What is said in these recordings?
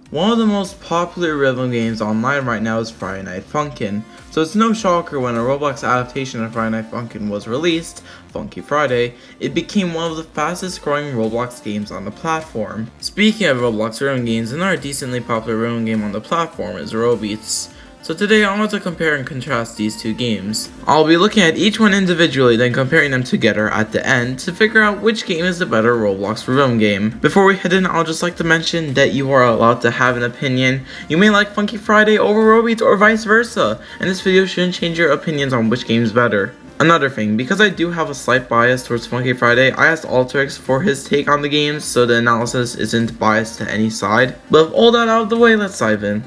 One of the most popular rhythm games online right now is Friday Night Funkin', so it's no shocker when a Roblox adaptation of Friday Night Funkin' was released, Funky Friday, it became one of the fastest growing Roblox games on the platform. Speaking of Roblox rhythm games, another decently popular rhythm game on the platform is RoBeats. So today I want to compare and contrast these two games. I'll be looking at each one individually, then comparing them together at the end to figure out which game is the better Roblox rhythm game. Before we head in, I'll just like to mention that you are allowed to have an opinion. You may like Funky Friday over RoBeats or vice versa, and this video shouldn't change your opinions on which game is better. Another thing, because I do have a slight bias towards Funky Friday, I asked Alterix for his take on the games so the analysis isn't biased to any side. But with all that out of the way, let's dive in.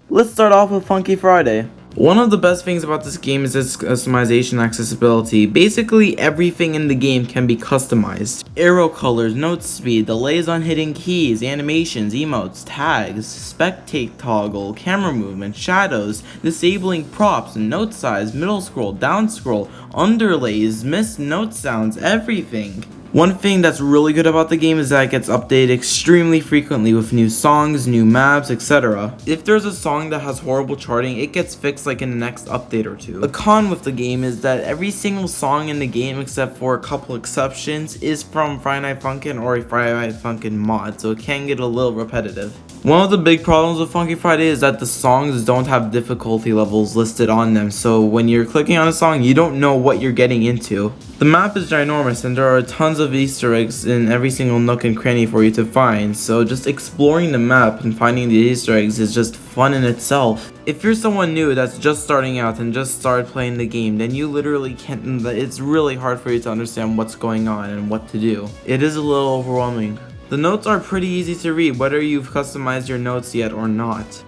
Let's start off with Funky Friday. One of the best things about this game is its customization accessibility. Basically everything in the game can be customized. Arrow colors, note speed, delays on hitting keys, animations, emotes, tags, spectate toggle, camera movement, shadows, disabling props, note size, middle scroll, down scroll, underlays, missed note sounds, everything. One thing that's really good about the game is that it gets updated extremely frequently with new songs, new maps, etc. If there's a song that has horrible charting, it gets fixed like in the next update or two. The con with the game is that every single song in the game, except for a couple exceptions, is from Friday Night Funkin' or a Friday Night Funkin' mod, so it can get a little repetitive. One of the big problems with Funky Friday is that the songs don't have difficulty levels listed on them, so when you're clicking on a song, you don't know what you're getting into. The map is ginormous and there are tons of Easter eggs in every single nook and cranny for you to find, so just exploring the map and finding the Easter eggs is just fun in itself. If you're someone new that's just starting out and just started playing the game, then you literally can't, it's really hard for you to understand what's going on and what to do. It is a little overwhelming. The notes are pretty easy to read, whether you've customized your notes yet or not.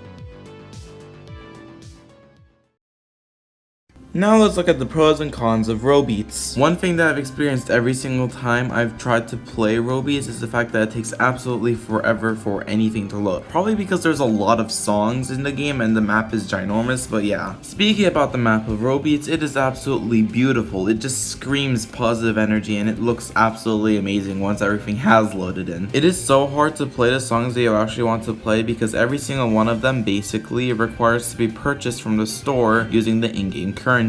Now let's look at the pros and cons of RoBeats. One thing that I've experienced every single time I've tried to play RoBeats is the fact that it takes absolutely forever for anything to load. Probably because there's a lot of songs in the game and the map is ginormous, but yeah. Speaking about the map of RoBeats, it is absolutely beautiful. It just screams positive energy and it looks absolutely amazing once everything has loaded in. It is so hard to play the songs that you actually want to play because every single one of them basically requires to be purchased from the store using the in-game currency.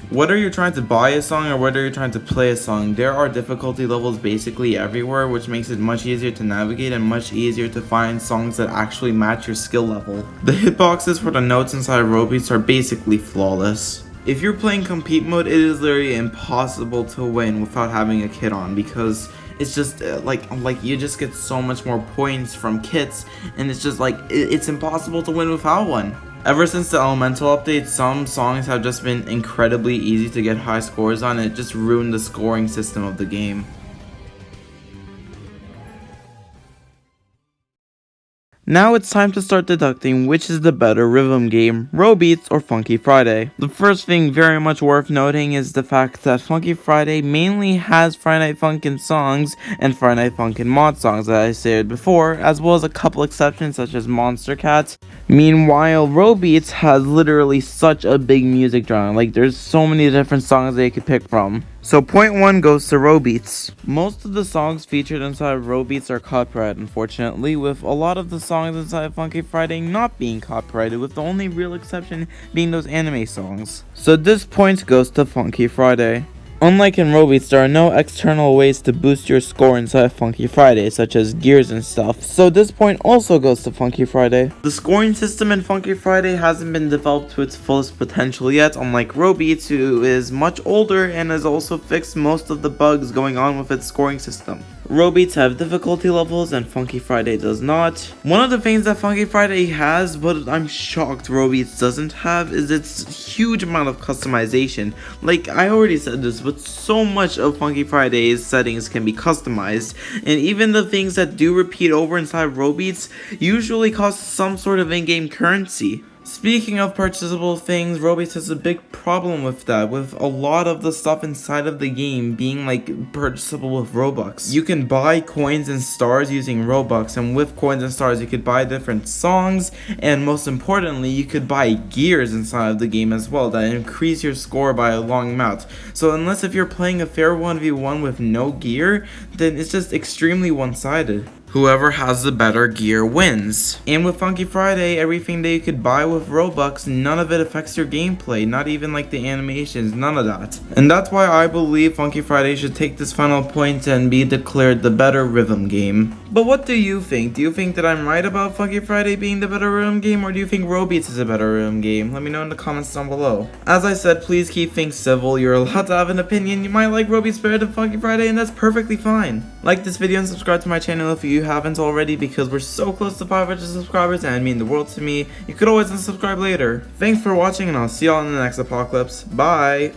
Whether you're trying to buy a song or whether you're trying to play a song, there are difficulty levels basically everywhere, which makes it much easier to navigate and much easier to find songs that actually match your skill level. The hitboxes for the notes inside RoBeats are basically flawless. If you're playing compete mode, it is literally impossible to win without having a kit on because it's just like you just get so much more points from kits, and it's just like it's impossible to win without one. Ever since the Elemental update, some songs have just been incredibly easy to get high scores on, and it just ruined the scoring system of the game. Now it's time to start deducting which is the better rhythm game, RoBeats or Funky Friday. The first thing very much worth noting is the fact that Funky Friday mainly has Friday Night Funkin' songs and Friday Night Funkin' mod songs that I stated before, as well as a couple exceptions such as Monster Cats. Meanwhile, RoBeats has literally such a big music genre, like there's so many different songs that you could pick from. So point 1 goes to RoBeats. Most of the songs featured inside of RoBeats are copyrighted, unfortunately, with a lot of the songs inside of Funky Friday not being copyrighted, with the only real exception being those anime songs. So this point goes to Funky Friday. Unlike in RoBeats, there are no external ways to boost your score inside Funky Friday, such as gears and stuff, so this point also goes to Funky Friday. The scoring system in Funky Friday hasn't been developed to its fullest potential yet, unlike RoBeats, who is much older and has also fixed most of the bugs going on with its scoring system. RoBeats have difficulty levels and Funky Friday does not. One of the things that Funky Friday has, but I'm shocked RoBeats doesn't have, is its huge amount of customization. Like, I already said this, but so much of Funky Friday's settings can be customized, and even the things that do repeat over inside RoBeats usually cost some sort of in-game currency. Speaking of purchasable things, RoBeats has a big problem with that, with a lot of the stuff inside of the game being like purchasable with Robux. You can buy coins and stars using Robux, and with coins and stars you could buy different songs, and most importantly you could buy gears inside of the game as well that increase your score by a long amount. So unless if you're playing a fair 1v1 with no gear, then it's just extremely one-sided. Whoever has the better gear wins. And with Funky Friday, everything that you could buy with Robux, none of it affects your gameplay, not even like the animations, none of that. And that's why I believe Funky Friday should take this final point and be declared the better rhythm game. But what do you think? Do you think that I'm right about Funky Friday being the better rhythm game, or do you think RoBeats is a better rhythm game? Let me know in the comments down below. As I said, please keep things civil. You're allowed to have an opinion. You might like RoBeats better than Funky Friday, and that's perfectly fine. Like this video and subscribe to my channel if you haven't already, because we're so close to 500 subscribers and it means the world to me. You could always unsubscribe later. Thanks for watching, and I'll see y'all in the next apocalypse. Bye!